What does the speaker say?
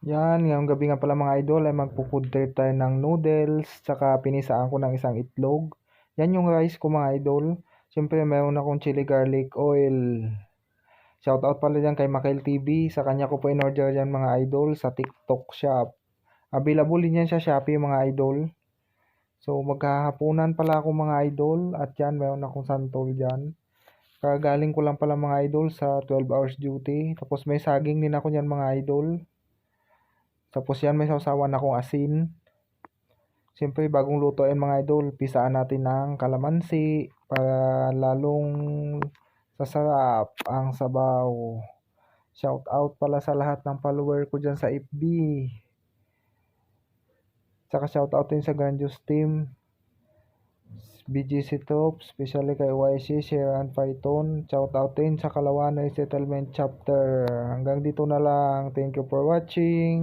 Yan, ngayong gabi nga pala mga idol ay magpo-food trip tayo ng noodles, tsaka pinisaan ko ng isang itlog. Yan yung rice ko mga idol. Siyempre meron akong chili garlic oil. Shoutout pala dyan kay Makel TV. Sa kanya ko po in-order yan mga idol sa TikTok shop. Available din yan sa Shopee mga idol. So maghahapunan pala ako mga idol at yan meron akong santol dyan. Kagaling ko lang pala mga idol sa 12 hours duty. Tapos may saging din ako dyan mga idol. Tapos yan may sausawan akong asin. Siyempre bagong lutuin mga idol, pisaan natin ng kalamansi para lalong sasarap ang sabaw. Shout out pala sa lahat ng follower ko dyan sa FB. Tsaka shout out din sa Grandiose Team. BGC Top, especially kay YC, Sharon Python. Shout out din sa Kalawan Resettlement Chapter. Hanggang dito na lang. Thank you for watching.